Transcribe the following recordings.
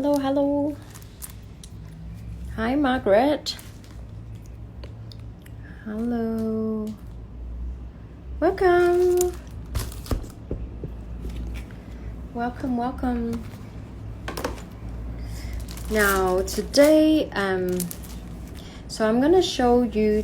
Hello. Hi, Margaret. Hello. Welcome. Now, today, so I'm going to show you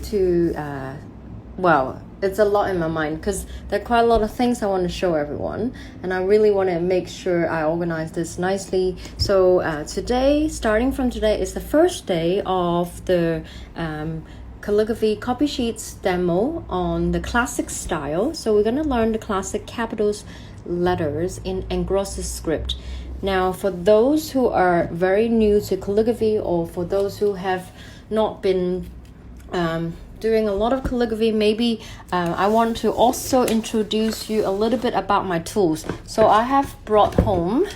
it's a lot in my mind because there are quite a lot of things I want to show everyone, and I really want to make sure I organize this nicely. So today, starting from today, is the first day of the Calligraphy Copysheets demo on the classic style. So we're going to learn the classic capitals letters in Engrosser script. Now, for those who are very new to calligraphy, or for those who have not been doing a lot of calligraphy, maybe I want to also introduce you a little bit about my tools. So I have brought home,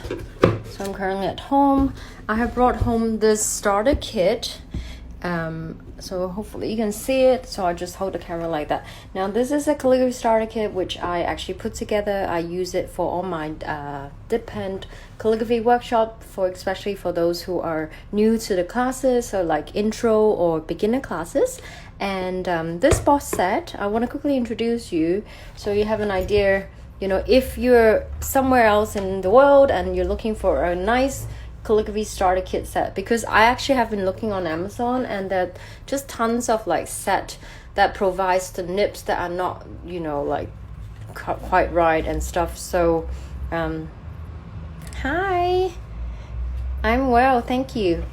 so I'm currently at home, I have brought home this starter kit. So hopefully you can see it. So I just hold the camera like that. Now this is a calligraphy starter kit which I actually put together. I use it for all my dip pen calligraphy workshop, especially for those who are new to the classes, so like intro or beginner classes. And this box set, I want to quickly introduce you so you have an idea, if you're somewhere else in the world and you're looking for a nice calligraphy starter kit set, because I actually have been looking on Amazon and there are just tons of set that provides the nips that are not quite right and stuff. So hi, I'm well, thank you.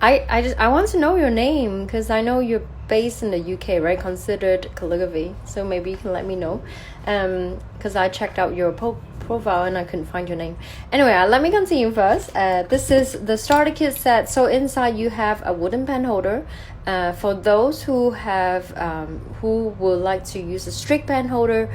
I want to know your name because I know you're based in the UK, right? Considered calligraphy, so maybe you can let me know, because I checked out your profile and I couldn't find your name. Anyway, let me continue first. This is the starter kit set. So inside you have a wooden pen holder. For those who have who would like to use a straight pen holder,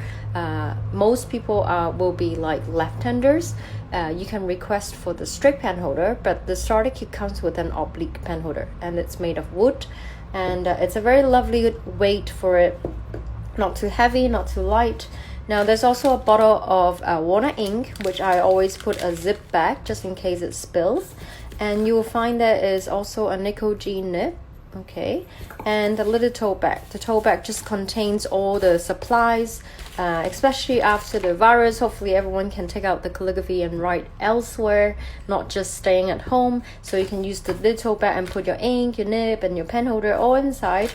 most people will be like left-handers. You can request for the straight pen holder, but the starter kit comes with an oblique pen holder, and it's made of wood, and it's a very lovely weight for it, not too heavy, not too light. Now there's also a bottle of water ink, which I always put a zip bag just in case it spills, and you will find there is also a nickel G nib, okay, and a little tote bag. The tote bag just contains all the supplies, especially after the virus. Hopefully everyone can take out the calligraphy and write elsewhere, not just staying at home. So you can use the little tote bag and put your ink, your nib, and your pen holder all inside.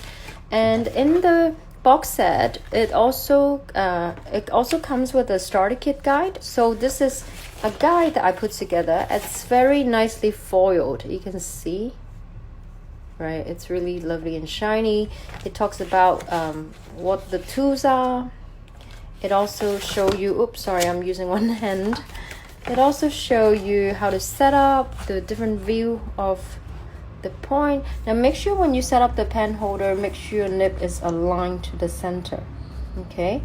And in the box set, it also comes with a starter kit guide. So this is a guide that I put together. It's very nicely foiled, you can see, right? It's really lovely and shiny. It talks about what the tools are. It also show you, oops, sorry, I'm using one hand. It also show you how to set up the different view of the point. Now make sure when you set up the pen holder, make sure your nib is aligned to the center, okay?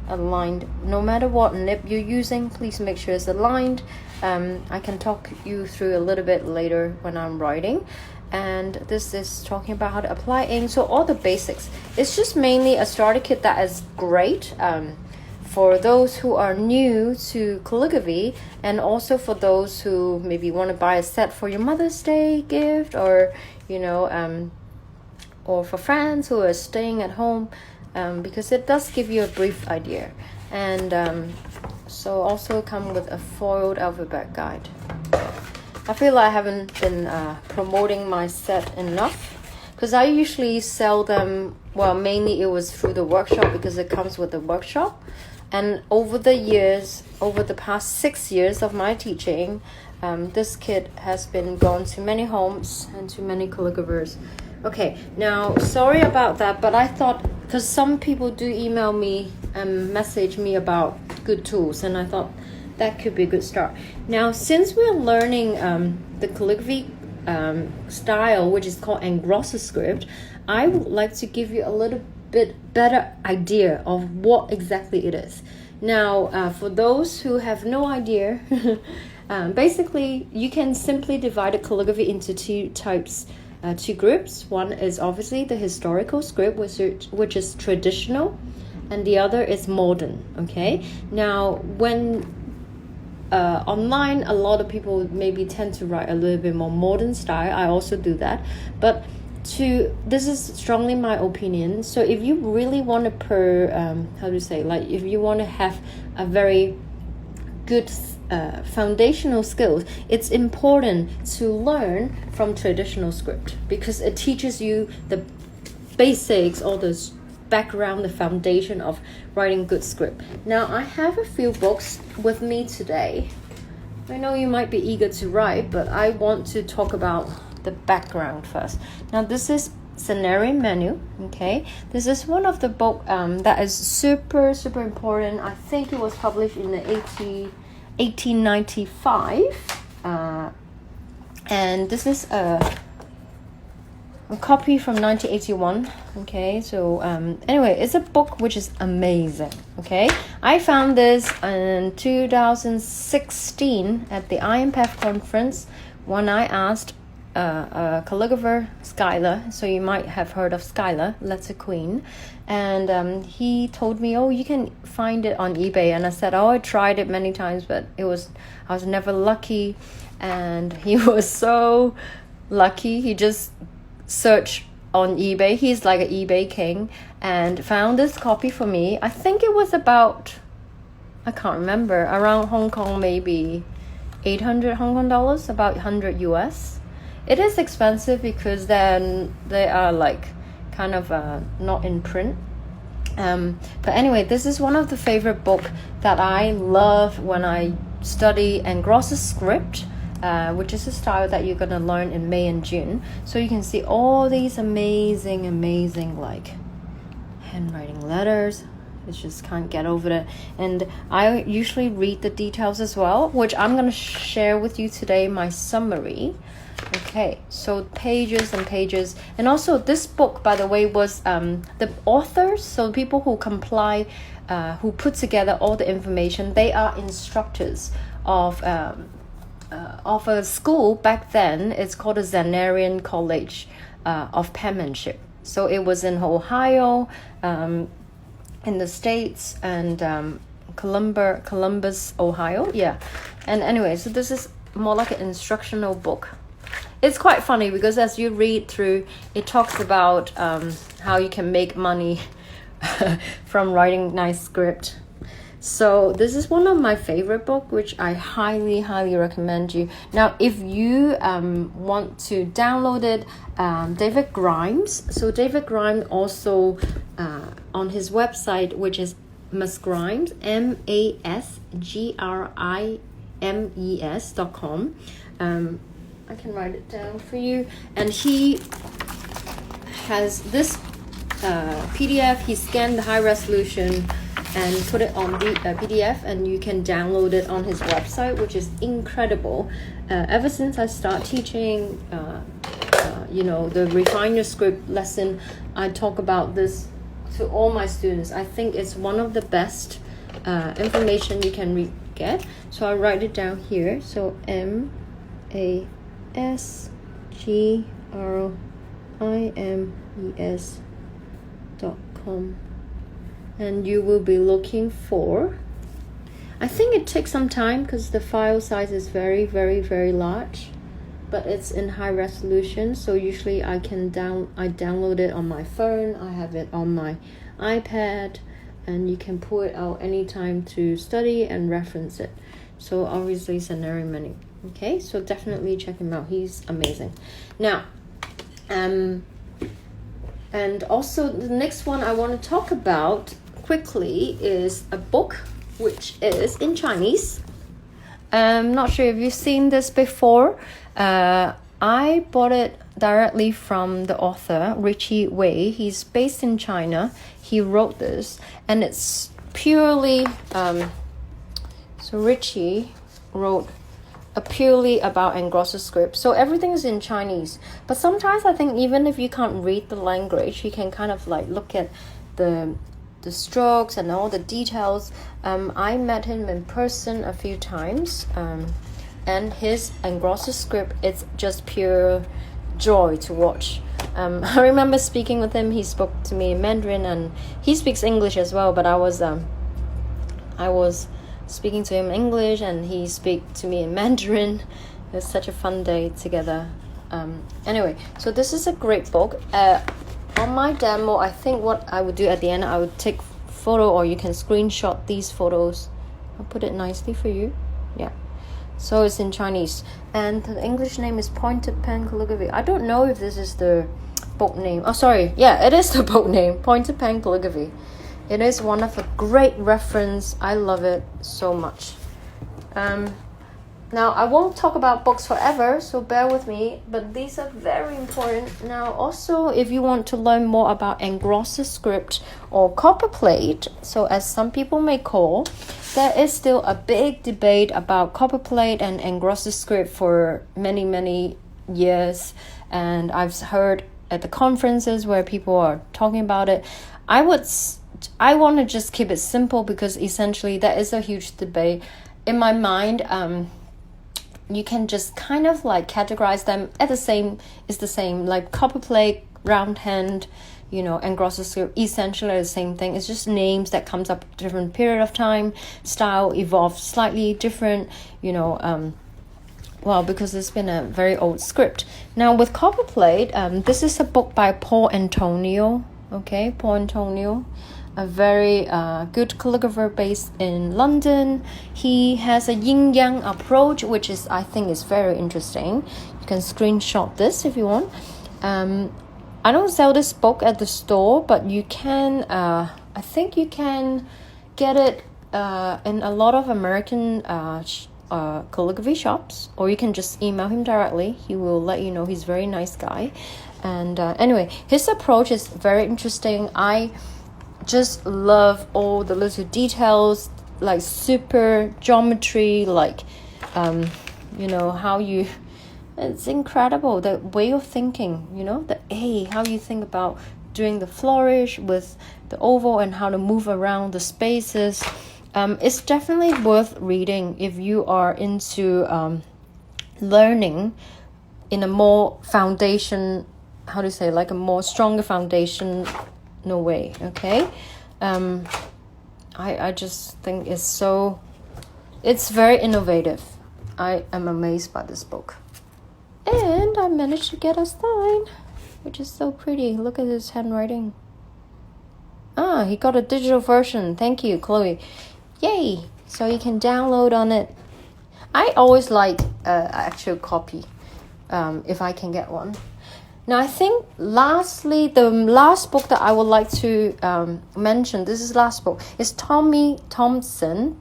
Aligned. No matter what nib you're using, please make sure it's aligned. I can talk you through a little bit later when I'm writing. And this is talking about how to apply ink, so all the basics. It's just mainly a starter kit that is great for those who are new to calligraphy, and also for those who maybe want to buy a set for your Mother's Day gift, or or for friends who are staying at home, because it does give you a brief idea. And so also come with a foiled alphabet guide. I feel like I haven't been promoting my set enough, because I usually sell them, well, mainly it was through the workshop because it comes with the workshop. And over the past 6 years of my teaching, this kit has been gone to many homes and to many calligraphers. Okay, now sorry about that, but I thought, because some people do email me and message me about good tools, and I thought that could be a good start. Now, since we're learning the calligraphy style, which is called Engrosser script, I would like to give you a little bit better idea of what exactly it is. Now, for those who have no idea, basically you can simply divide a calligraphy into two groups. One is obviously the historical script, which is traditional, and the other is modern. Okay, now when online, a lot of people maybe tend to write a little bit more modern style. I also do that, but this is strongly my opinion. So if you really want to if you want to have a very good foundational skills, it's important to learn from traditional script, because it teaches you the basics or the background, the foundation of writing good script. Now I have a few books with me today. I know you might be eager to write, but I want to talk about the background first. Now this is Scenario Menu. Okay, this is one of the book that is super important. I think it was published in the 1895, and this is a copy from 1981. Okay, so anyway, it's a book which is amazing. Okay, I found this in 2016 at the IMPAF conference when I asked a calligrapher, Skylar, so you might have heard of Skylar, Letter Queen, and he told me, oh, you can find it on eBay. And I said, oh, I tried it many times, but I was never lucky. And he was so lucky. He just searched on eBay. He's like an eBay king, and found this copy for me. I think it was about, I can't remember, around Hong Kong, maybe 800 Hong Kong dollars, about 100 US. It is expensive because then they are like kind of not in print. But anyway, this is one of the favorite book that I love when I study Engrosser script, which is a style that you're gonna learn in May and June. So you can see all these amazing like handwriting letters. I just can't get over it. And I usually read the details as well, which I'm gonna share with you today, my summary. Okay, so pages and pages. And also this book, by the way, was the authors, so people who who put together all the information, they are instructors of a school back then. It's called the Xanarian College of Penmanship. So it was in Ohio, in the States, and Columbus, Ohio. Yeah. And anyway, so this is more like an instructional book. It's quite funny because as you read through, it talks about how you can make money from writing nice script. So this is one of my favorite book, which I highly recommend you. Now, if you want to download it, David Grimes. So David Grimes also on his website, which is Masgrimes, MASGRIMES.com. I can write it down for you. And he has this PDF. He scanned the high resolution and put it on the PDF, and you can download it on his website, which is incredible. Ever since I started teaching, the Refine Your Script lesson, I talk about this to all my students. I think it's one of the best information you can get. So I write it down here. So MASGRIMES.com, and you will be looking for, I think it takes some time because the file size is very large, but it's in high resolution. So usually I download it on my phone, I have it on my iPad, and you can pull it out anytime to study and reference it. So obviously Scenario Menu. Okay, so definitely check him out. He's amazing. Now, and also the next one I want to talk about quickly is a book which is in Chinese. I'm not sure if you've seen this before. I bought it directly from the author, Richie Wei. He's based in China. He wrote this, and it's purely so Richie wrote purely about Engrosser script. So everything is in Chinese. But sometimes I think even if you can't read the language, you can kind of like look at the strokes and all the details. I met him in person a few times, and his Engrosser script, it's just pure joy to watch. I remember speaking with him. He spoke to me in Mandarin, and he speaks English as well, but I was speaking to him in English, and he speak to me in Mandarin. It was such a fun day together. Anyway, so this is a great book. On my demo, I think what I would do at the end, I would take photo, or you can screenshot these photos. I'll put it nicely for you. Yeah. So it's in Chinese, and the English name is Pointed Pen Calligraphy. I don't know if this is the book name. Oh, sorry. Yeah, it is the book name, Pointed Pen Calligraphy. It is one of a great reference. I love it so much. Now, I won't talk about books forever, so bear with me, but these are very important. Now, also, if you want to learn more about Engrosser script or copperplate, so as some people may call, there is still a big debate about copperplate and Engrosser script for many, many years, and I've heard at the conferences where people are talking about it. I want to just keep it simple, because essentially there is a huge debate. In my mind, you can just kind of like categorize them at the same, like copperplate, round hand, Engrosser script, essentially the same thing. It's just names that comes up different period of time, style evolved slightly different, because it's been a very old script. Now with copperplate, this is a book by Paul Antonio. Okay, Paul Antonio, a very good calligrapher based in London. He has a yin-yang approach, which I think is very interesting. You can screenshot this if you want. I don't sell this book at the store, but you can, I think you can get it in a lot of American calligraphy shops, or you can just email him directly. He will let you know. He's a very nice guy. And anyway, his approach is very interesting. I just love all the little details, like super geometry, like how you, it's incredible, the way of thinking, how you think about doing the flourish with the oval and how to move around the spaces. It's definitely worth reading if you are into learning in a more foundation, like a more stronger foundation, no way. Okay. I just think it's very innovative. I am amazed by this book, and I managed to get a sign, which is so pretty. Look at his handwriting. He got a digital version. Thank you, Chloe. Yay. So you can download on it. I always like actual copy, if I can get one. Now, I think lastly, the last book that I would like to mention, this is the last book, is Tommy Thompson,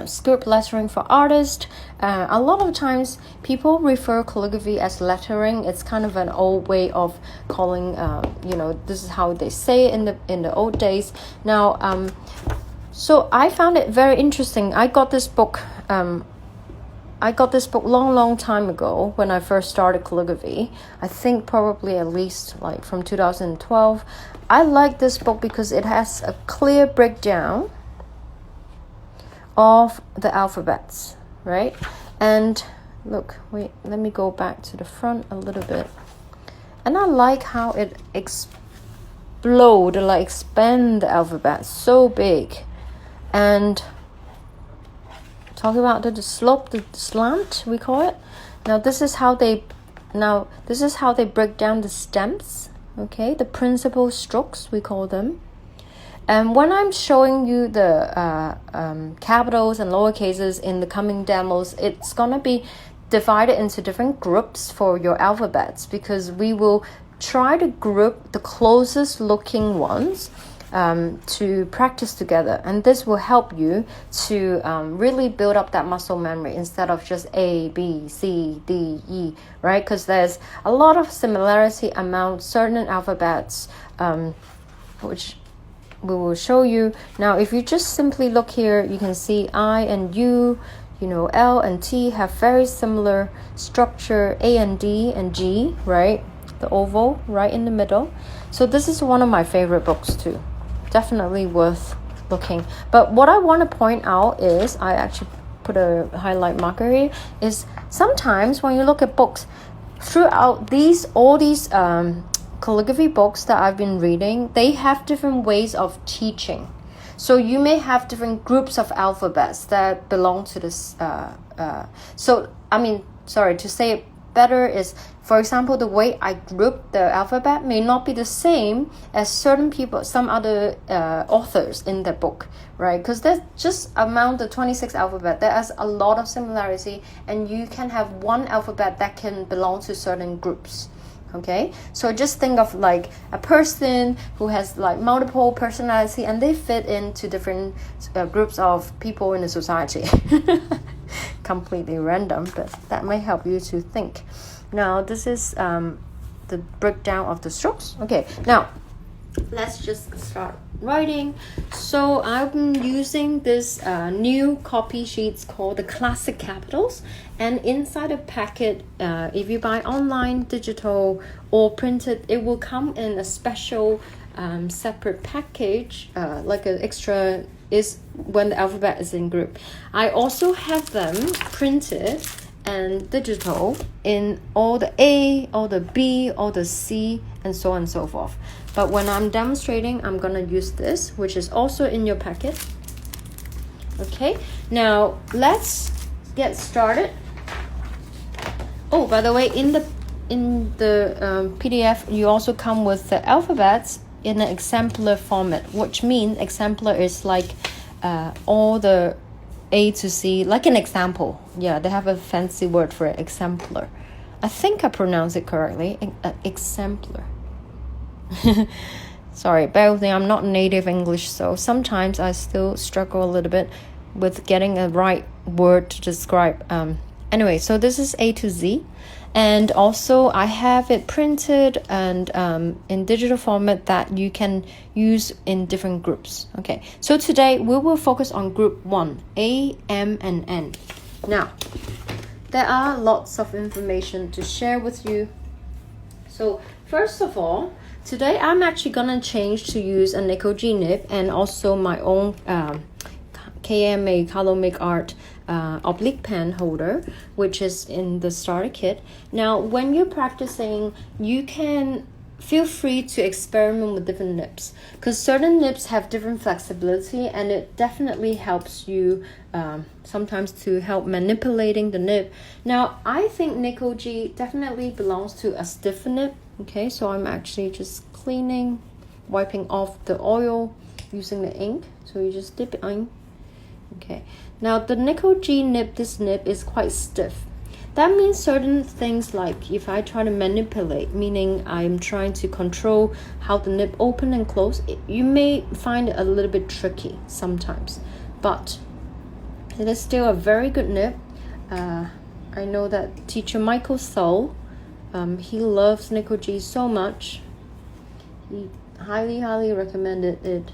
Script Lettering for Artists. A lot of times people refer calligraphy as lettering. It's kind of an old way of calling, this is how they say it in the old days. Now, so I found it very interesting. I got this book long time ago when I first started calligraphy. I think probably at least like from 2012. I like this book because it has a clear breakdown of the alphabets, right? And look, wait, let me go back to the front a little bit. And I like how it expand the alphabet so big. And talking about the slope, the slant, we call it. Now this is how they break down the stems. Okay, the principal strokes, we call them. And when I'm showing you the capitals and lower cases in the coming demos, it's gonna be divided into different groups for your alphabets, because we will try to group the closest looking ones to practice together, and this will help you to really build up that muscle memory instead of just A, B, C, D, E, right? Because there's a lot of similarity among certain alphabets, which we will show you. Now, if you just simply look here, you can see I and U, L and T have very similar structure, A and D and G, right? The oval right in the middle. So this is one of my favorite books too. Definitely worth looking. But what I want to point out is, I actually put a highlight marker here, is sometimes when you look at books, throughout all these calligraphy books that I've been reading, they have different ways of teaching. So you may have different groups of alphabets that belong to this. To say it better is, for example, the way I group the alphabet may not be the same as certain people, some other authors in the book, right? Because there's just among the 26 alphabet, there is a lot of similarity, and you can have one alphabet that can belong to certain groups. Okay, so just think of like a person who has like multiple personality, and they fit into different groups of people in the society. Completely random, but that might help you to think. Now this is the breakdown of the strokes. Okay, now let's just start writing. So I'm using this new copy sheets called the Classic Capitals, and inside the packet, if you buy online, digital or printed, it will come in a special separate package, like an extra is when the alphabet is in group. I also have them printed and digital in all the A, all the B, all the C, and so on and so forth. But when I'm demonstrating, I'm gonna use this, which is also in your packet. Okay, now let's get started. Oh, by the way, in the PDF, you also come with the alphabets in an exemplar format, which means exemplar is like all the A to C, like an example. Yeah, they have a fancy word for it, exemplar. I think I pronounced it correctly, exemplar. Sorry, bear with me, I'm not native English, so sometimes I still struggle a little bit with getting a right word to describe. Anyway, so this is A to Z. And also I have it printed and in digital format that you can use in different groups. Okay, so today we will focus on group 1, A, M, and N. Now, there are lots of information to share with you. So first of all, today I'm actually gonna change to use a nickel G nib and also my own KMA Kalo Make Art oblique pen holder, which is in the starter kit. Now when you're practicing, you can feel free to experiment with different nibs, because certain nibs have different flexibility, and it definitely helps you sometimes to help manipulating the nib. Now I think nickel G definitely belongs to a stiff nib. Okay, so I'm actually just cleaning, wiping off the oil using the ink. So you just dip it in. Okay, now the nickel G nib, this nib is quite stiff. That means certain things, like if I try to manipulate, meaning I'm trying to control how the nib open and close, you may find it a little bit tricky sometimes, but it is still a very good nib. I know that teacher Michael Soul, he loves nickel G so much. He highly recommended it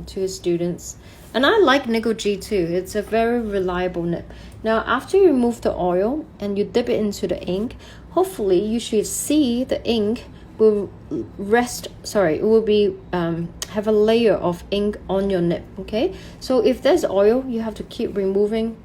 to his students. And I like nickel G too. It's a very reliable nib. Now after you remove the oil and you dip it into the ink, hopefully you should see the ink will have a layer of ink on your nib. Okay, so if there's oil, you have to keep removing.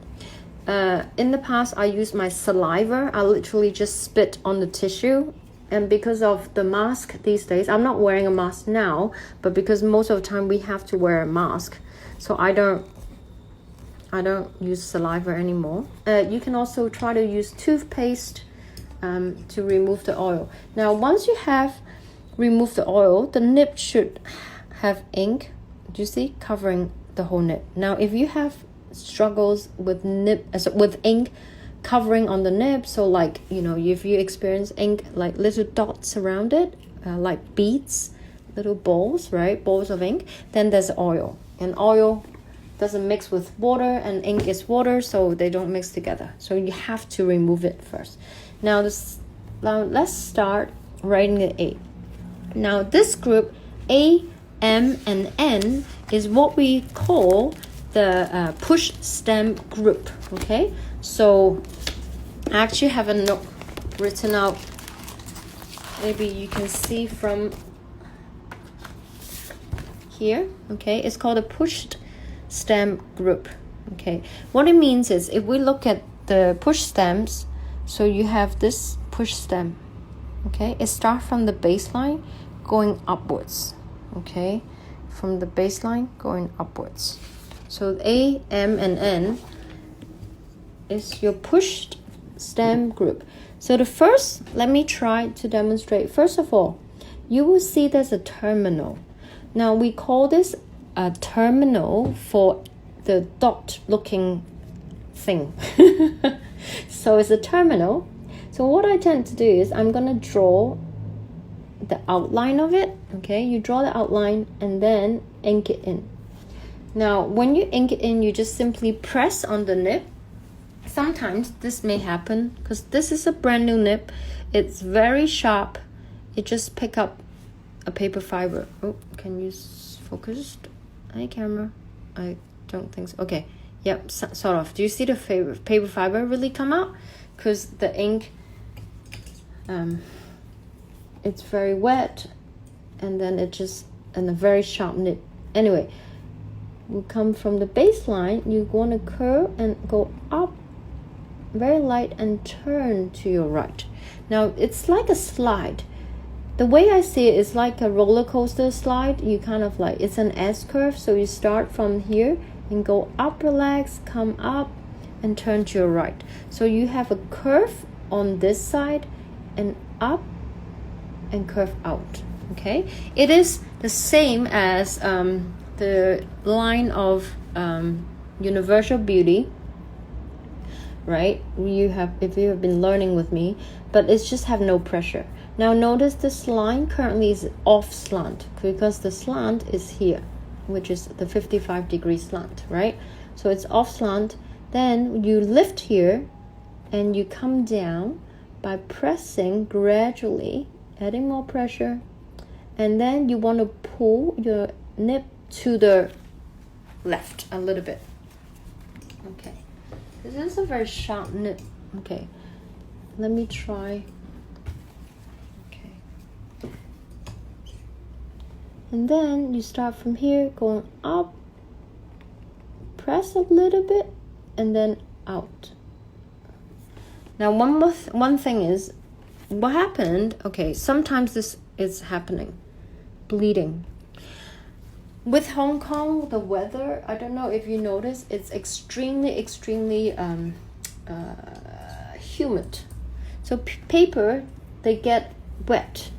In the past, I used my saliva. I literally just spit on the tissue. And because of the mask these days, I'm not wearing a mask now, but because most of the time we have to wear a mask, so I don't use saliva anymore. You can also try to use toothpaste to remove the oil. Now once you have removed the oil, the nib should have ink, do you see, covering the whole nib. Now if you have struggles with ink covering on the nib, so like, you know, if you experience ink like little dots around it, like beads, little balls, right, balls of ink, then there's oil, and oil doesn't mix with water, and ink is water, so they don't mix together, so you have to remove it first. Now let's start writing the A. Now this group A, M, and N is what we call the push stem group. Okay, so I actually have a note written out. Maybe you can see from here. Okay, it's called a pushed stem group. Okay, what it means is, if we look at the push stems, so you have this push stem. Okay, it starts from the baseline going upwards. Okay, from the baseline going upwards. So A, M, and N is your pushed stem group. So the first, let me try to demonstrate. First of all, you will see there's a terminal. Now we call this a terminal for the dot looking thing. So it's a terminal. So what I tend to do is I'm gonna draw the outline of it. Okay, you draw the outline and then ink it in. Now when you ink it in, you just simply press on the nib. Sometimes this may happen because this is a brand new nib. It's very sharp. It just pick up a paper fiber. Oh, can you focus? Hi camera. I don't think so. Okay, yep, sort of. Do you see the paper fiber really come out? Because the ink, it's very wet, and then it just, and a very sharp nib. Anyway, you come from the baseline, you want to curl and go up very light and turn to your right. Now it's like a slide. The way I see it is like a roller coaster slide. You kind of like, it's an S curve, so you start from here and go up, relax, come up and turn to your right. So you have a curve on this side and up and curve out. Okay, it is the same as the line of Universal Beauty, right? You have, if you have been learning with me, but it's just have no pressure. Now notice this line currently is off slant because the slant is here, which is the 55-degree slant, right? So it's off slant. Then you lift here and you come down by pressing gradually, adding more pressure, and then you want to pull your nib to the left a little bit. Okay, this is a very sharp nib. Okay, let me try. Okay, and then you start from here, going up, press a little bit, and then out. Now one thing is, what happened, okay, sometimes this is happening, bleeding. With Hong Kong, the weather, I don't know if you notice, it's extremely humid. So paper, they get wet.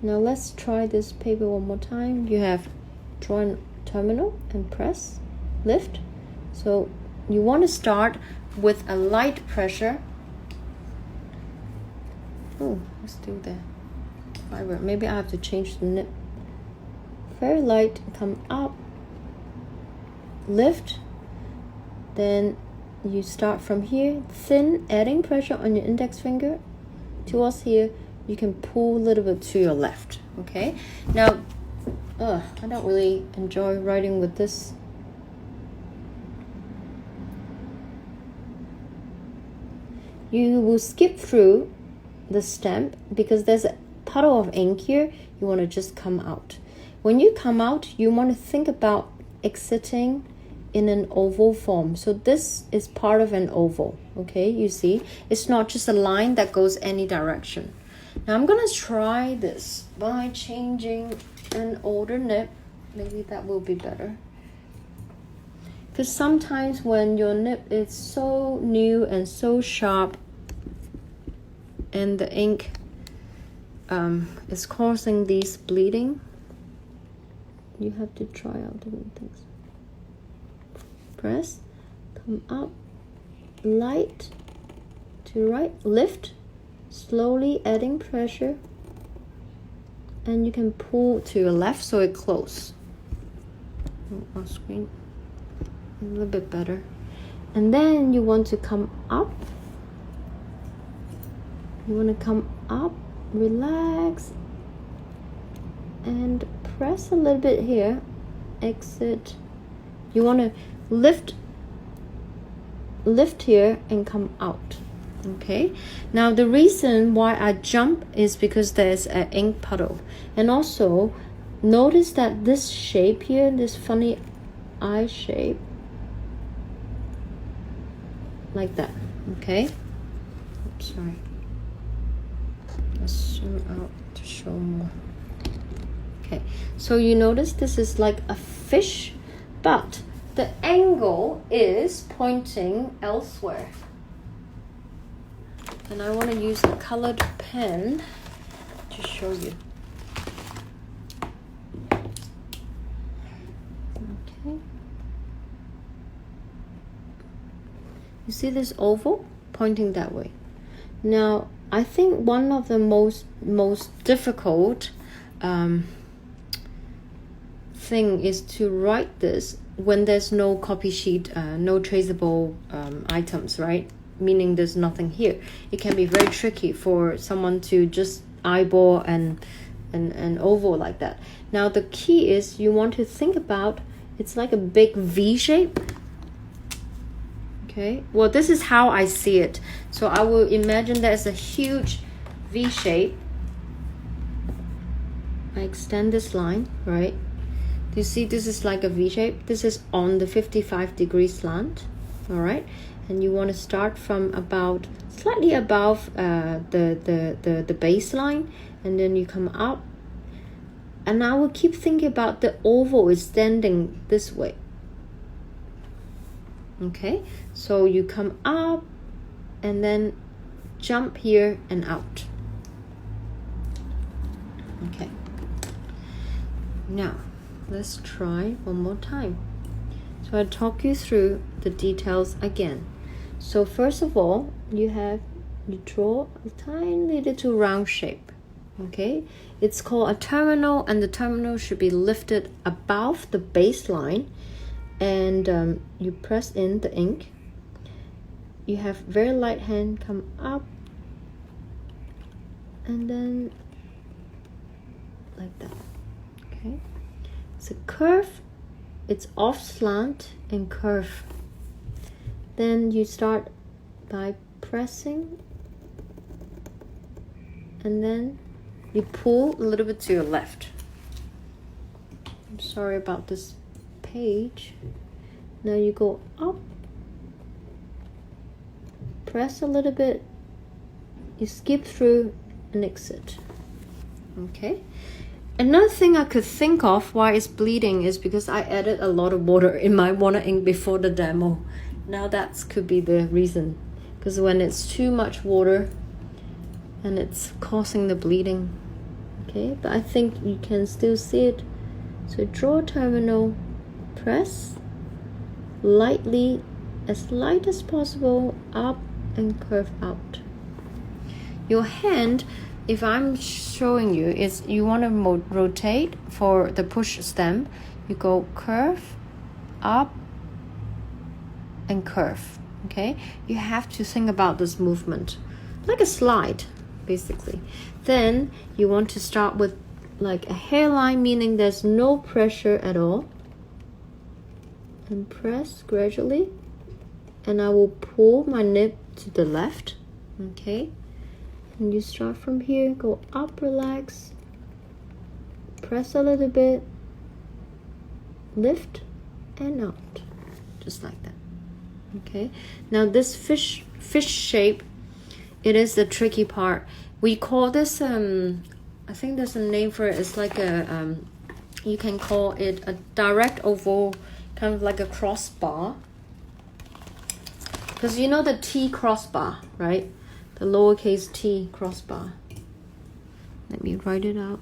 Now let's try this paper one more time. You have drawn terminal and press, lift. So you want to start with a light pressure. Oh, let's do the fiber. Maybe I have to change the nib. Very light, come up, lift. Then you start from here, thin, adding pressure on your index finger towards here. You can pull a little bit to your left. Okay. Now, I don't really enjoy writing with this. You will skip through the stamp because there's a puddle of ink here. You want to just come out. When you come out, you want to think about exiting in an oval form. So this is part of an oval. Okay, you see, it's not just a line that goes any direction. Now I'm gonna try this by changing an older nib. Maybe that will be better. Because sometimes when your nib is so new and so sharp and the ink is causing these bleeding, you have to try out different things. Press, come up, light to right, lift, slowly adding pressure, and you can pull to your left so it closes. On screen a little bit better. And then you want to come up. You want to come up, relax, and press a little bit here, exit. You want to lift here and come out. Okay, now the reason why I jump is because there's an ink puddle, and also notice that this shape here, this funny eye shape, like that. Okay, oops, sorry, let's zoom out to show more. Okay, so you notice this is like a fish, but the angle is pointing elsewhere. And I want to use a colored pen to show you. Okay. You see this oval pointing that way. Now, I think one of the most difficult thing is to write this when there's no copy sheet, no traceable items, right? Meaning there's nothing here. It can be very tricky for someone to just eyeball an oval like that. Now the key is you want to think about, it's like a big V shape. Okay, well, this is how I see it. So I will imagine there's a huge V shape. I extend this line, right? Do you see this is like a V shape? This is on the 55-degree slant, all right? And you want to start from about slightly above the baseline, and then you come up. And I will keep thinking about the oval is standing this way. Okay, so you come up and then jump here and out. Okay, now let's try one more time. So I'll talk you through the details again. So first of all, you draw a tiny little round shape. Okay, it's called a terminal, and the terminal should be lifted above the baseline, and you press in the ink. You have very light hand come up, and then like that. Okay, it's a curve, it's off slant and curve. Then you start by pressing, and then you pull a little bit to your left. I'm sorry about this page. Now you go up, press a little bit, you skip through and exit. Okay. Another thing I could think of why it's bleeding is because I added a lot of water in my water ink before the demo. Now that could be the reason, because when it's too much water and it's causing the bleeding. Okay, but I think you can still see it. So draw a terminal, press lightly, as light as possible, up and curve out. Your hand, if I'm showing you, is you want to rotate for the push stem. You go curve, up, and curve. Okay, you have to think about this movement like a slide, basically. Then you want to start with like a hairline, meaning there's no pressure at all, and press gradually, and I will pull my nib to the left. Okay, and you start from here, go up, relax, press a little bit, lift and out, just like that. Okay, now this fish shape, it is the tricky part. We call this I think there's a name for it. It's like a you can call it a direct oval, kind of like a crossbar, because you know the T crossbar, right? The lowercase t crossbar. Let me write it out.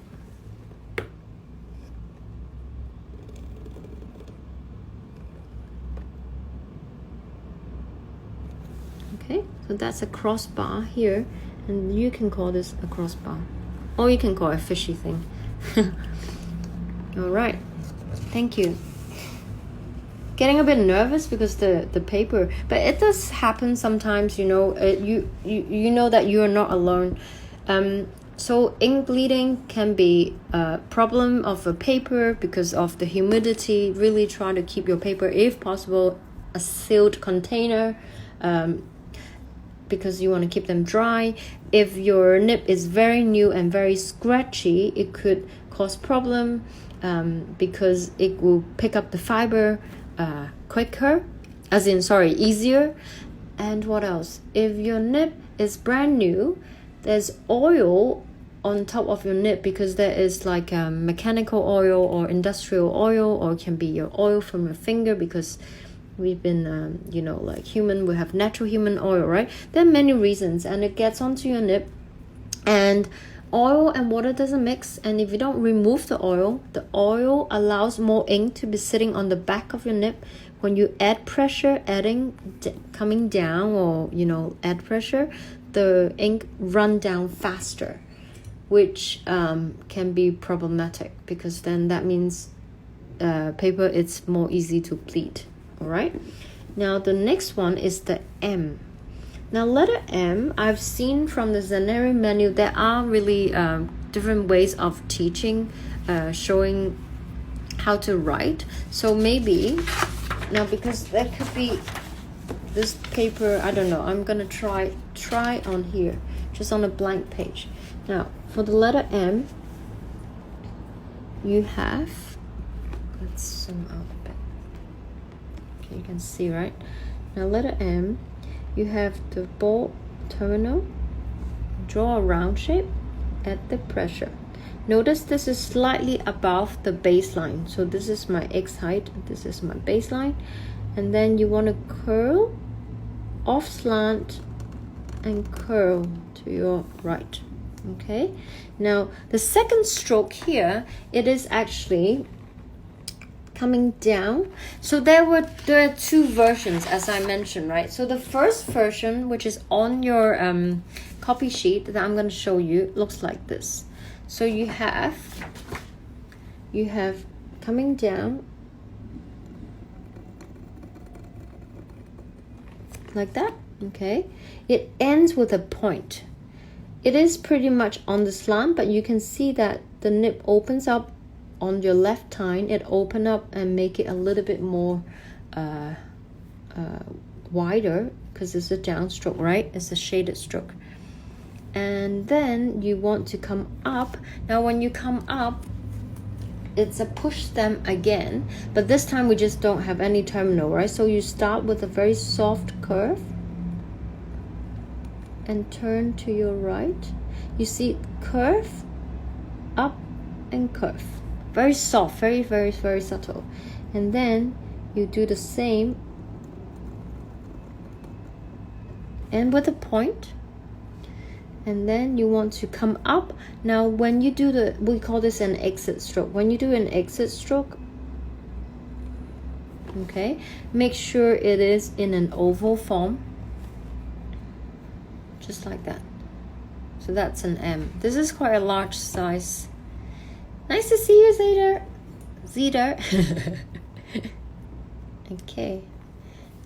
Okay, so that's a crossbar here, and you can call this a crossbar, or you can call it a fishy thing. All right, thank you. Getting a bit nervous because the paper, but it does happen sometimes. You know, you know that you are not alone. So ink bleeding can be a problem of a paper because of the humidity. Really try to keep your paper, if possible, a sealed container. Because you want to keep them dry. If your nib is very new and very scratchy, it could cause problem because it will pick up the fiber quicker, easier. And what else? If your nib is brand new, there's oil on top of your nib, because there is like mechanical oil or industrial oil, or it can be your oil from your finger, because we've been you know, like human, we have natural human oil, right? There are many reasons, and it gets onto your nib, and oil and water doesn't mix, and if you don't remove the oil allows more ink to be sitting on the back of your nib. When you add pressure, coming down, or you know, add pressure, the ink run down faster, which can be problematic, because then that means paper, it's more easy to bleed. All right, now the next one is the M. Now letter M, I've seen from the Zenary menu, there are really different ways of teaching, showing how to write. So maybe now, because there could be this paper, I don't know, I'm gonna try on here, just on a blank page. Now for the letter M, you have, let's zoom out a bit. Okay, you can see, right? Now letter M, you have the ball terminal, draw a round shape, add the pressure. Notice this is slightly above the baseline. So this is my X height, this is my baseline. And then you want to curl, off slant, and curl to your right. Okay, now the second stroke here, it is actually coming down. So there are two versions, as I mentioned, right? So the first version, which is on your copy sheet that I'm going to show you, looks like this. So you have coming down like that. Okay, it ends with a point. It is pretty much on the slant, but you can see that the nib opens up on your left tine. It open up and make it a little bit more wider, because it's a downstroke, right? It's a shaded stroke. And then you want to come up. Now when you come up, it's a push stem again, but this time we just don't have any terminal, right? So you start with a very soft curve and turn to your right. You see, curve, up, and curve. Very soft, very, very, very subtle. And then you do the same, and with a point. And then you want to come up. Now when you do we call this an exit stroke. When you do an exit stroke, okay, make sure it is in an oval form, just like that. So that's an M. This is quite a large size. Nice to see you, Zeder. Okay,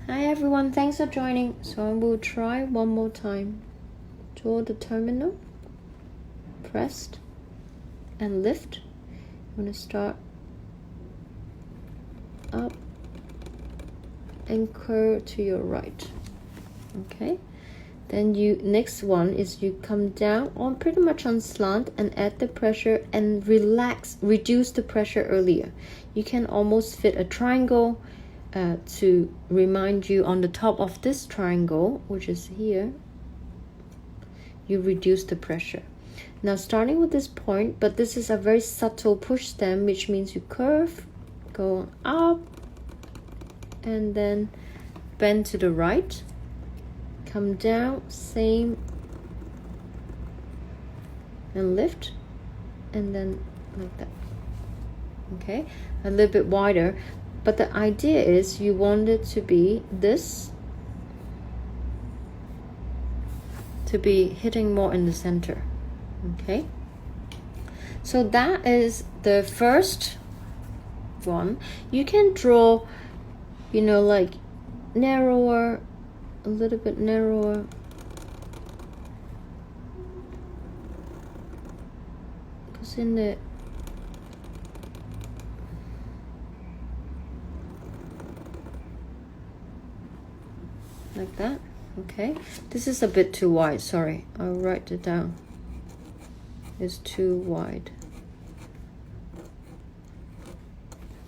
hi everyone, thanks for joining. So I will try one more time. Draw the terminal, pressed, and lift. I'm going to start up and curl to your right. Okay, then next one is you come down on pretty much on slant and add the pressure and reduce the pressure earlier. You can almost fit a triangle to remind you on the top of this triangle, which is here. You reduce the pressure. Now starting with this point, but this is a very subtle push stem, which means you curve, go up, and then bend to the right, come down, same, and lift, and then like that. Okay, a little bit wider, but the idea is you want it to be this, to be hitting more in the center. Okay, so that is the first one. You can draw, you know, like narrower, a little bit narrower, because in the like that. Okay, this is a bit too wide, sorry, I'll write it down. It's too wide.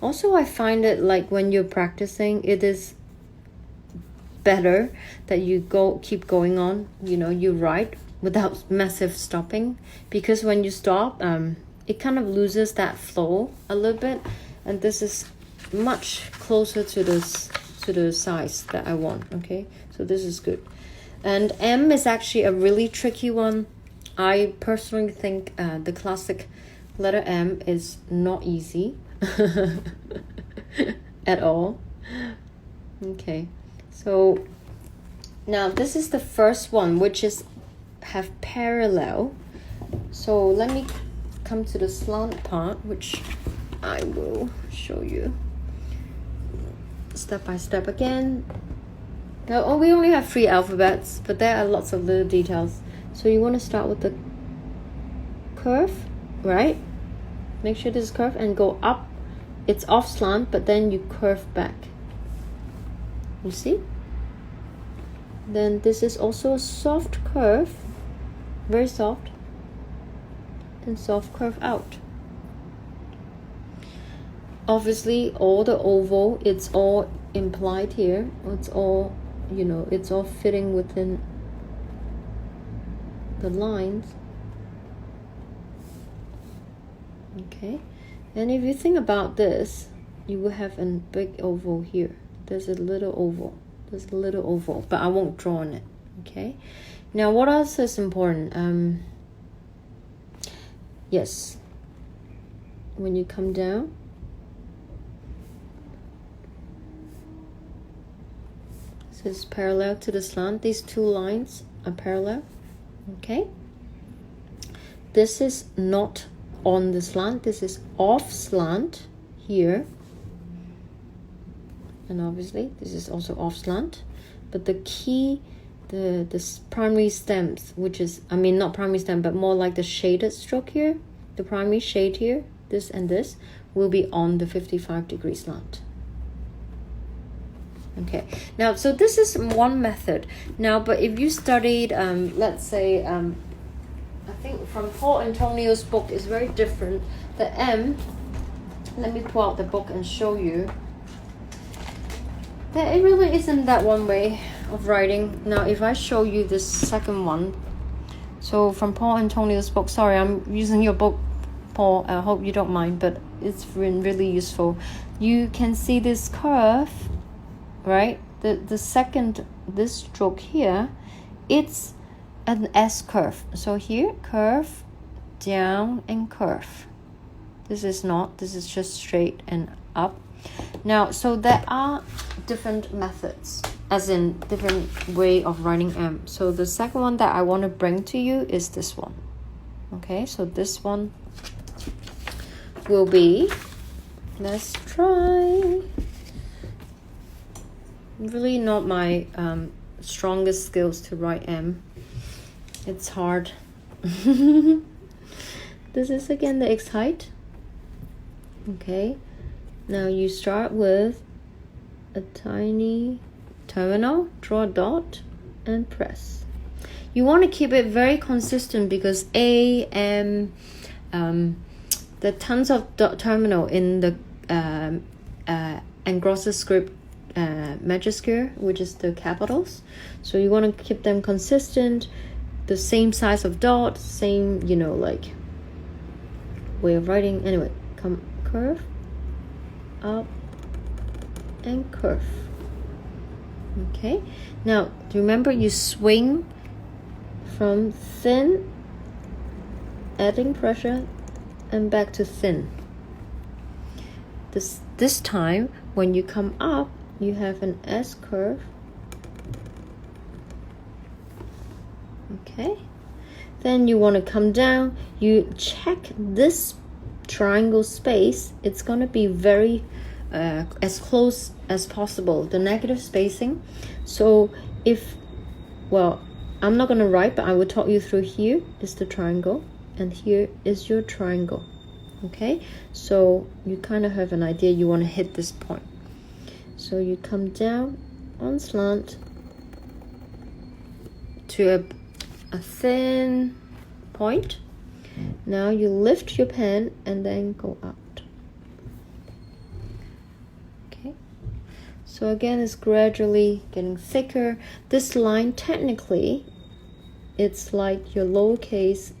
Also, I find it like when you're practicing, it is better that you keep going on, you know, you write without massive stopping, because when you stop, it kind of loses that flow a little bit, and this is much closer to the size that I want. Okay, so this is good. And M is actually a really tricky one. I personally think the classic letter M is not easy at all. Okay, so now this is the first one, which is have parallel. So let me come to the slant part, which I will show you step by step again. Now, we only have 3 alphabets, but there are lots of little details. So you want to start with the curve, right? Make sure this is curve and go up. It's off slant, but then you curve back. You see? Then this is also a soft curve, very soft, and soft curve out. Obviously, all the oval, it's all implied here. It's all, you know, it's all fitting within the lines. Okay, and if you think about this, you will have a big oval here. There's a little oval. There's a little oval, but I won't draw on it. Okay, now what else is important? Yes, when you come down, this is parallel to the slant. These 2 lines are parallel. Okay, this is not on the slant, this is off slant here, and obviously this is also off slant, but the key, the primary stems, which is, I mean not primary stem, but more like the shaded stroke here, the primary shade here, this and this will be on the 55-degree slant. Okay, now so this is one method. Now, but if you studied let's say I think from Paul Antonio's book is very different. The M, let me pull out the book and show you that it really isn't that one way of writing. Now if I show you this second one, so from Paul Antonio's book, sorry I'm using your book, Paul, I hope you don't mind, but it's been really useful. You can see this curve, right? The second, this stroke here, it's an S curve. So here, curve, down, and curve. This is not, this is just straight and up. Now, so there are different methods, as in different way of writing M. So the second one that I want to bring to you is this one. Okay, so this one will be, let's try, really not my strongest skills to write M. It's hard. This is again the X height. Okay, now you start with a tiny terminal, draw a dot, and press. You want to keep it very consistent because A, M, the tons of dot terminal in the Engrosser script majuscule, which is the capitals. So you want to keep them consistent, the same size of dot, same, you know, like way of writing. Anyway, come curve, up, and curve. Okay, now remember you swing from thin, adding pressure, and back to thin. This time when you come up, you have an S curve. Okay, then you want to come down, you check this triangle space. It's going to be very as close as possible, the negative spacing. So if, well, I'm not going to write, but I will talk you through. Here is the triangle and here is your triangle. Okay, so you kind of have an idea you want to hit this point. So you come down on slant to a thin point. Now you lift your pen and then go out. Okay, so again it's gradually getting thicker. This line technically it's like your lowercase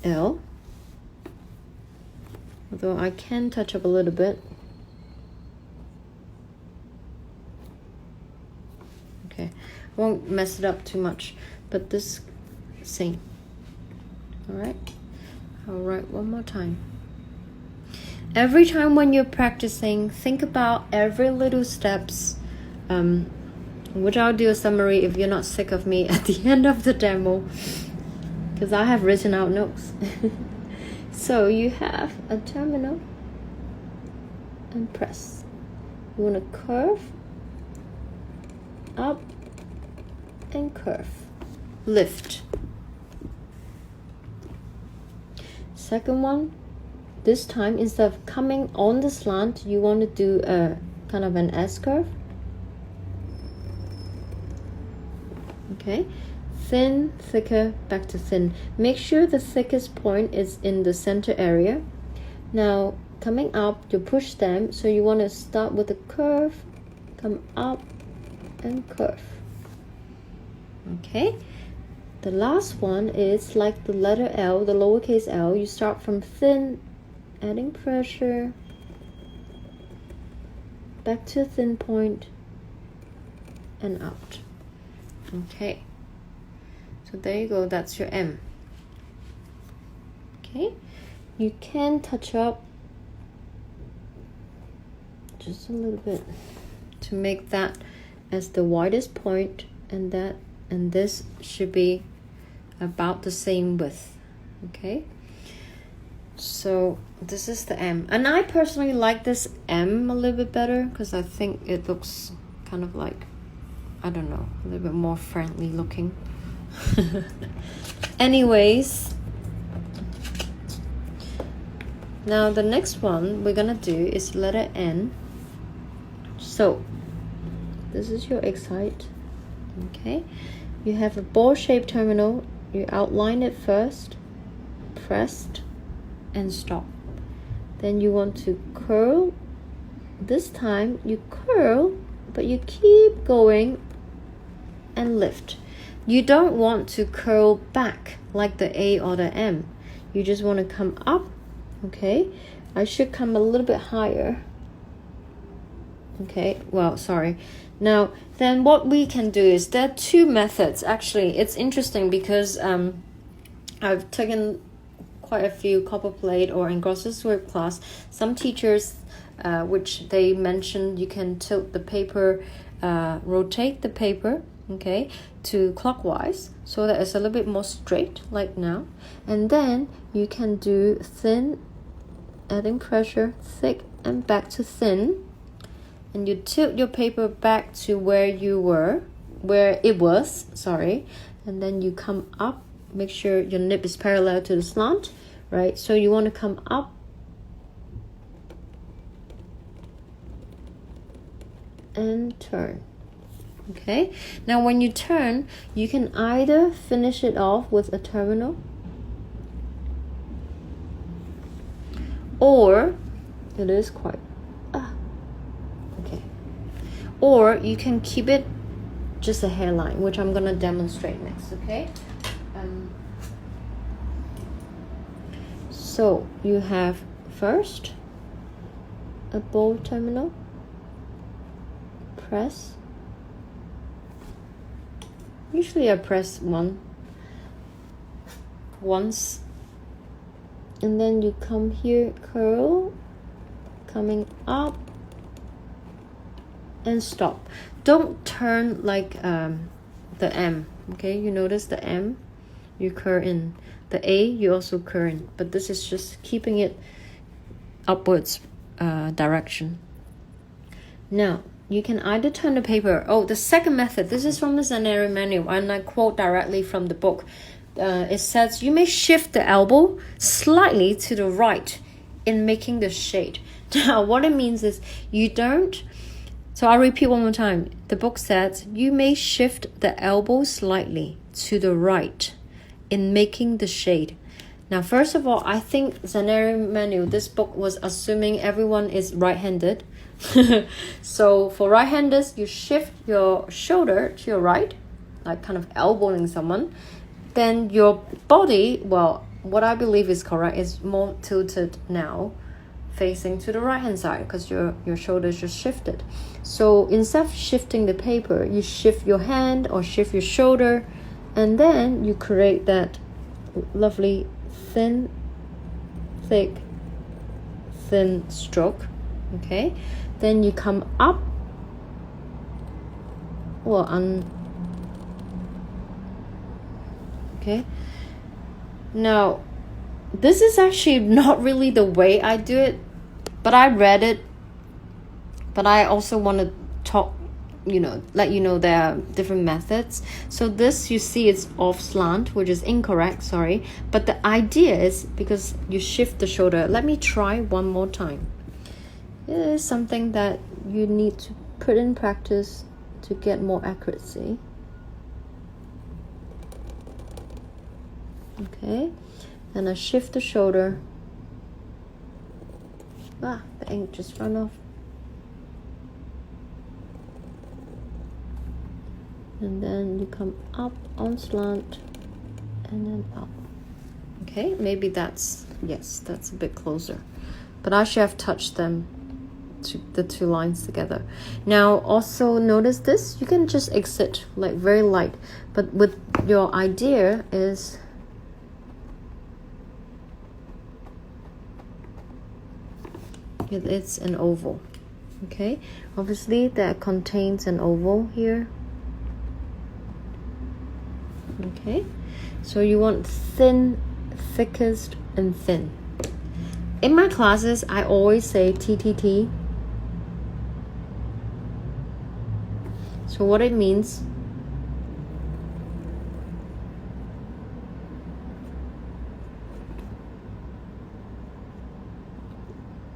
L, although I can touch up a little bit. Okay, won't mess it up too much, but this same. All right, I'll write one more time. Every time when you're practicing, think about every little steps, which I'll do a summary if you're not sick of me at the end of the demo, because I have written out notes. So you have a terminal and press. You want to curve up and curve, lift. Second one, this time instead of coming on the slant, you want to do a kind of an S curve. Okay, thin, thicker, back to thin. Make sure the thickest point is in the center area. Now coming up, you push them, so you want to start with a curve, come up and curve. Okay, the last one is like the letter L, the lowercase L. You start from thin, adding pressure, back to a thin point and out. Okay, so there you go, that's your M. Okay, you can touch up just a little bit to make that as the widest point, and that and this should be about the same width. Okay, so this is the M, and I personally like this M a little bit better because I think it looks kind of like, I don't know, a little bit more friendly looking. Anyways, now the next one we're gonna do is letter N. So this is your X height. Okay, you have a ball-shaped terminal. You outline it first, pressed, and stop. Then you want to curl. This time you curl, but you keep going and lift. You don't want to curl back like the A or the M. You just want to come up. Okay, I should come a little bit higher. Okay, well, sorry. Now, then what we can do is, there are two methods. Actually, it's interesting because I've taken quite a few copper plate or Engrosser sweep class. Some teachers, which they mentioned, you can tilt the paper, rotate the paper, okay, to clockwise so that it's a little bit more straight, like now. And then you can do thin, adding pressure, thick, and back to thin. And you tilt your paper back to where it was, sorry. And then you come up, make sure your nib is parallel to the slant, right? So you want to come up and turn. Okay, now when you turn, you can either finish it off with a terminal, or it is quite okay, or you can keep it just a hairline, which I'm gonna demonstrate next. Okay, so you have first a ball terminal, press. Usually I press once, and then you come here, curl, coming up, and stop. Don't turn like the M, okay? You notice the M, you curl in. The A, you also curl in, but this is just keeping it upwards direction. Now, you can either turn the paper. Oh, the second method, this is from the Zaneri manual, and I quote directly from the book. It says, you may shift the elbow slightly to the right in making the shade. Now, what it means is you don't, so I'll repeat one more time. The book says, you may shift the elbow slightly to the right in making the shade. Now, first of all, I think Zaneri manual, this book was assuming everyone is right-handed. So for right-handers, you shift your shoulder to your right, like kind of elbowing someone. Then your body, well, what I believe is correct, is more tilted now, facing to the right-hand side, because your shoulders just shifted. So instead of shifting the paper, you shift your hand or shift your shoulder, and then you create that lovely thin, thick, thin stroke. Okay, then you come up, or okay. Now, this is actually not really the way I do it, but I read it. But I also want to talk, let you know there are different methods. So this, you see, it's off slant, which is incorrect, sorry. But the idea is, because you shift the shoulder, let me try one more time. It is something that you need to put in practice to get more accuracy. Okay, and I shift the shoulder. The ink just ran off. And then you come up on slant and then up. Okay, maybe that's a bit closer. But I should have touched them, the two lines together. Now also notice this, you can just exit like very light, but with your idea is it's an oval. Okay, obviously that contains an oval here. Okay, so you want thin, thickest, and thin. In my classes, I always say TTT. So what it means,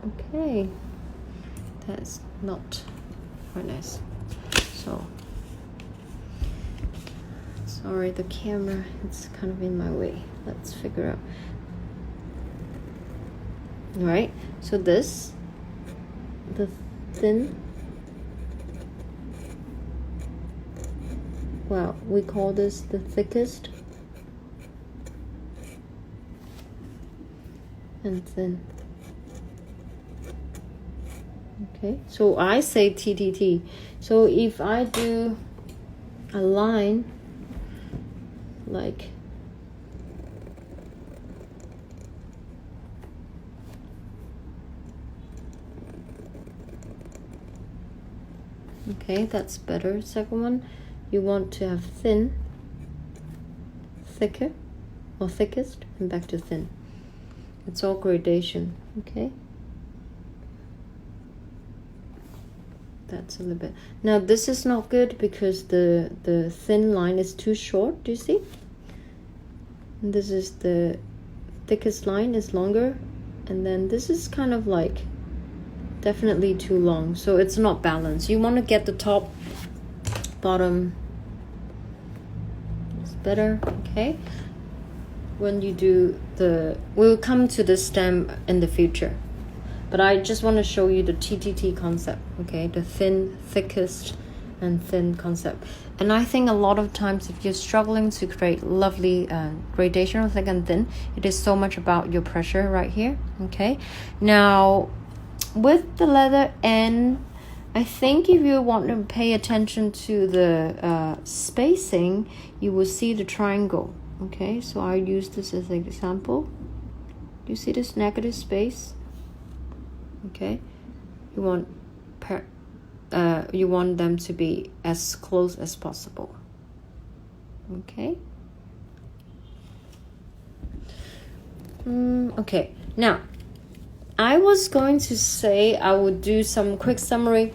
okay, that's not very nice. So sorry, the camera, it's kind of in my way. Let's figure out. All right, so this, the thin, well, we call this the thickest and thin. Okay, so I say TTT. So if I do a line like okay, that's better. Second one, you want to have thin, thicker, or thickest, and back to thin. It's all gradation. Okay, that's a little bit. Now this is not good because the thin line is too short. Do you see? And this is the thickest line is longer, and then this is kind of like definitely too long, so it's not balanced. You want to get the top, bottom. It's better. Okay, when you do we'll come to the stem in the future, but I just want to show you the TTT concept. Okay, the thin, thickest, and thin concept. And I think a lot of times if you're struggling to create lovely gradation of thick and thin, it is so much about your pressure right here. Okay, now with the letter N, I think if you want to pay attention to the spacing, you will see the triangle. Okay, so I use this as an example. Do you see this negative space? Okay, you want them to be as close as possible. Okay. Okay, now I was going to say I would do some quick summary.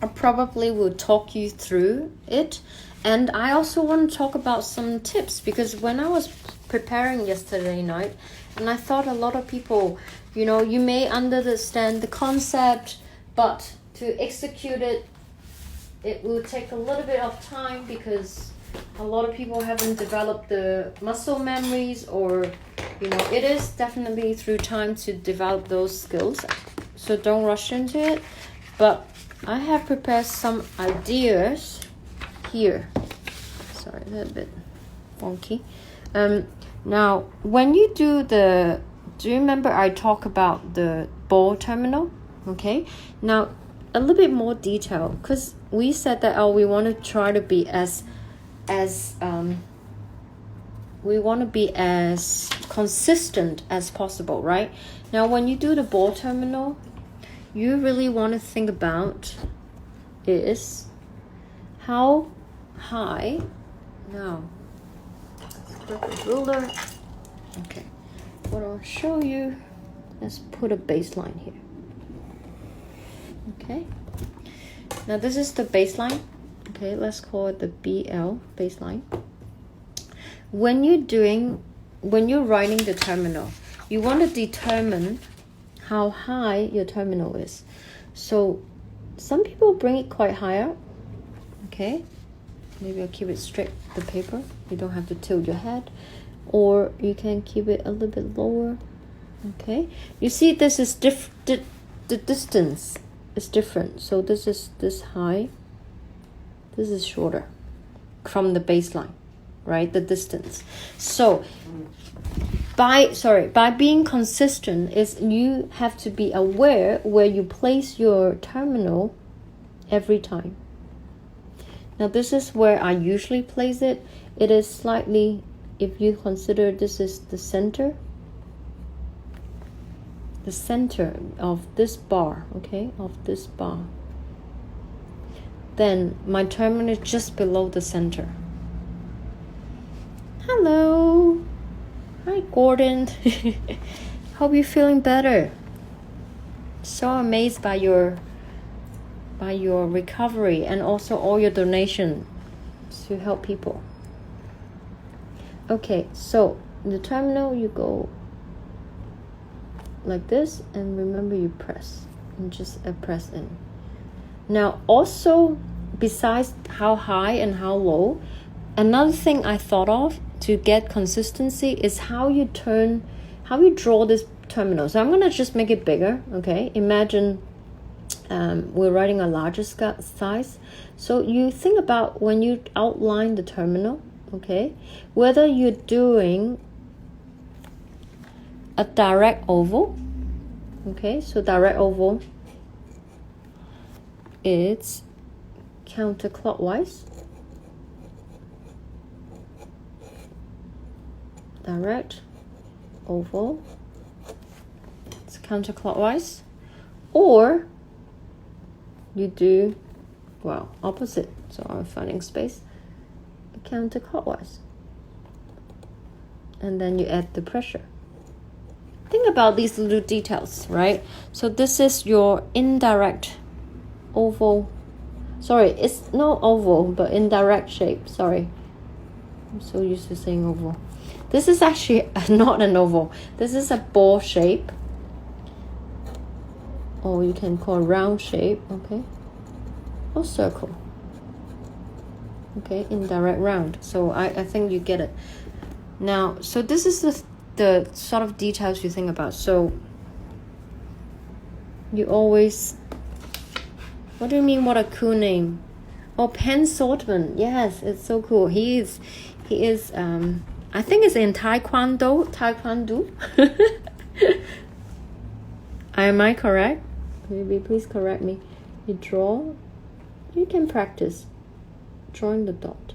I probably will talk you through it, and I also want to talk about some tips, because when I was preparing yesterday night, and I thought a lot of people, you may understand the concept, but to execute it, it will take a little bit of time, because a lot of people haven't developed the muscle memories, or it is definitely through time to develop those skills. So don't rush into it. but I have prepared some ideas here. Sorry, a little bit funky. Now, when you do you remember I talked about the ball terminal? Okay, now a little bit more detail, because we said that we want to try to be as consistent as possible, right? Now, when you do the ball terminal, you really want to think about is how high. Now, grab a ruler. Okay, what I'll show you, let's put a baseline here. Okay, now this is the baseline. Okay, let's call it the BL baseline. When you're writing the terminal, you want to determine how high your terminal is. So some people bring it quite higher. Okay, maybe I'll keep it straight, the paper. You don't have to tilt your head, or you can keep it a little bit lower. Okay, you see this is the distance is different. So this is this high, this is shorter from the baseline, right? The distance. So by being consistent is you have to be aware where you place your terminal every time. Now this is where I usually place it. It is slightly, if you consider this is the center of this bar, okay, of this bar, then my terminal is just below the center. Hello. Hi, Gordon. Hope you're feeling better. So amazed by your recovery and also all your donations to help people. Okay, so the terminal, you go like this, and remember you press and just press in. Now also, besides how high and how low, another thing I thought of to get consistency is how you draw this terminal. So I'm gonna just make it bigger. Okay, imagine we're writing a larger size. So you think about when you outline the terminal, okay, whether you're doing a direct oval. Okay, so direct oval, it's counterclockwise. Direct oval, it's counterclockwise, or you do, well, opposite. So I'm finding space, counterclockwise, and then you add the pressure. Think about these little details, right? So this is your indirect oval. Sorry, it's not oval, but indirect shape. Sorry, I'm so used to saying oval. This is actually not an oval. This is a ball shape, or you can call round shape, okay, or circle. Okay, indirect round. So I think you get it. Now, so this is the sort of details you think about. So you always, what do you mean, what a cool name? Oh, Pen Sortman. Yes, it's so cool. He is I think it's in Taekwondo. Am I correct? Maybe please correct me. You draw, you can practice drawing the dot.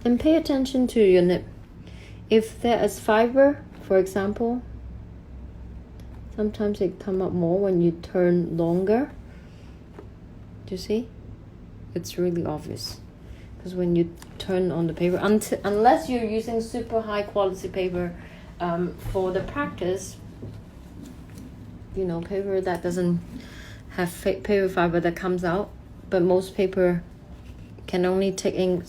And pay attention to your nib. If there is fiber, for example, sometimes it come up more when you turn longer. Do you see? It's really obvious. Because when you turn on the paper, unless you're using super high quality paper for the practice, you know, paper that doesn't have paper fiber that comes out, but most paper can only take ink,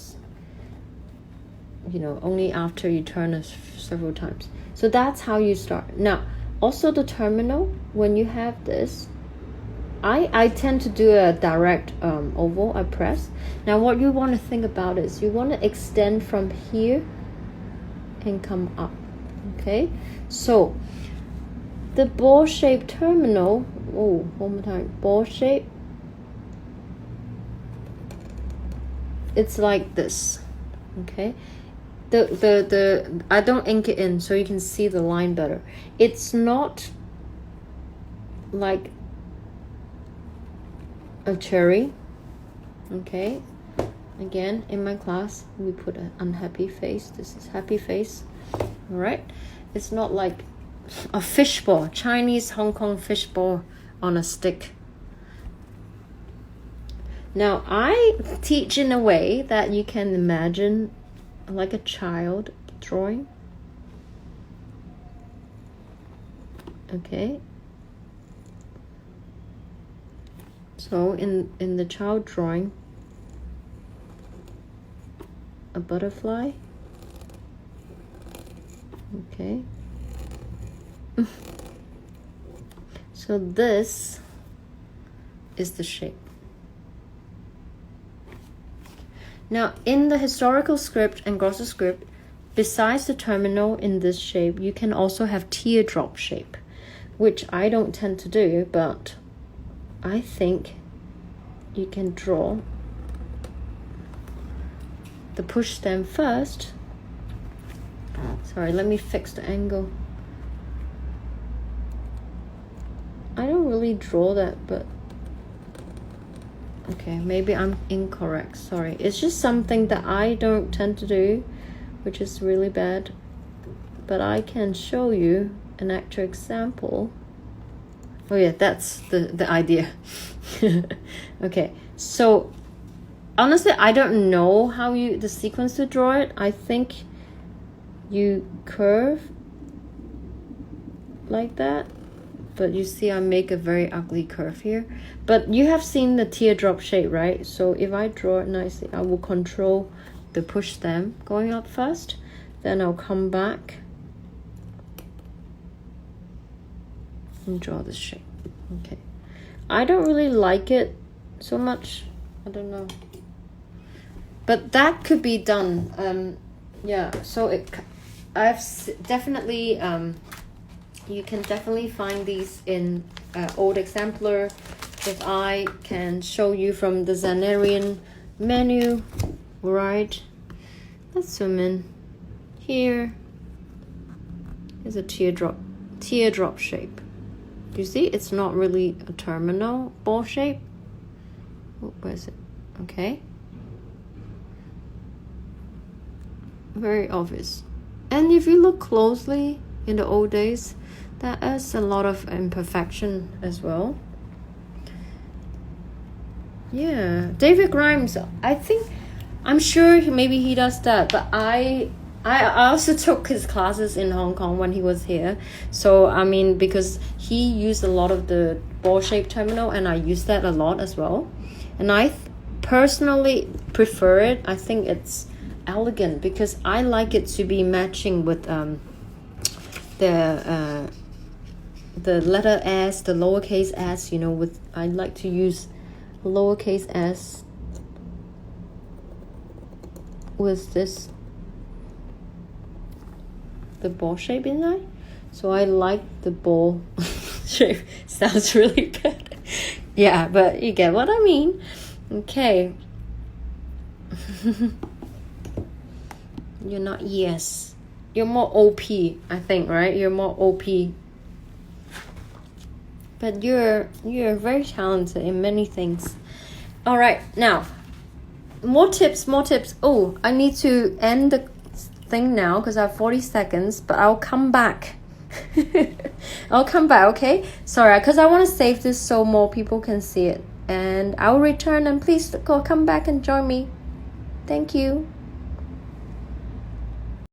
you know, only after you turn it several times. So that's how you start. Now, also the terminal, when you have this, I tend to do a direct oval. I press. Now what you want to think about is you want to extend from here and come up. Okay, so the ball shaped terminal, oh, one more time, ball shape, it's like this. Okay, the I don't ink it in so you can see the line better. It's not like a cherry. Okay, again, in my class we put an unhappy face. This is happy face. All right, it's not like a fishball, Chinese Hong Kong fishball on a stick. Now I teach in a way that you can imagine like a child drawing. Okay, so in the child drawing, a butterfly. Okay, so this is the shape. Now in the historical script and Engrosser script, besides the terminal in this shape, you can also have teardrop shape, which I don't tend to do, but I think you can draw the push stem first. Sorry, let me fix the angle. I don't really draw that, but okay, maybe I'm incorrect. Sorry, it's just something that I don't tend to do, which is really bad, but I can show you an actual example. Oh yeah, that's the idea. Okay, so honestly I don't know how the sequence to draw it. I think you curve like that, but you see I make a very ugly curve here. But you have seen the teardrop shape, right? So if I draw it nicely, I will control the push stem going up first, then I'll come back and draw this shape. Okay, I don't really like it so much, I don't know, but that could be done. Yeah, so definitely you can definitely find these in old exemplar. If I can show you from the Zanarian menu, right? Let's zoom in. Here is a teardrop shape. You see, it's not really a terminal ball shape. Oh, where is it? Okay. Very obvious. And if you look closely in the old days, there is a lot of imperfection as well. Yeah, David Grimes, I'm sure maybe he does that, but I also took his classes in Hong Kong when he was here. So I mean, because he used a lot of the ball shaped terminal and I use that a lot as well, and I personally prefer it. I think it's elegant because I like it to be matching with the letter S, the lowercase s, you know, with I like to use lowercase s with this, the ball shape in there. So I like the ball shape. Sounds really bad. Yeah, but you get what I mean. Okay. You're not yes. You're more OP, I think, right? You're more OP. But you're very talented in many things. All right, now more tips. Oh, I need to end the thing now because I have 40 seconds, but I'll come back. I'll come back, okay? Sorry, because I want to save this so more people can see it, and I'll return, and please come back and join me. Thank you.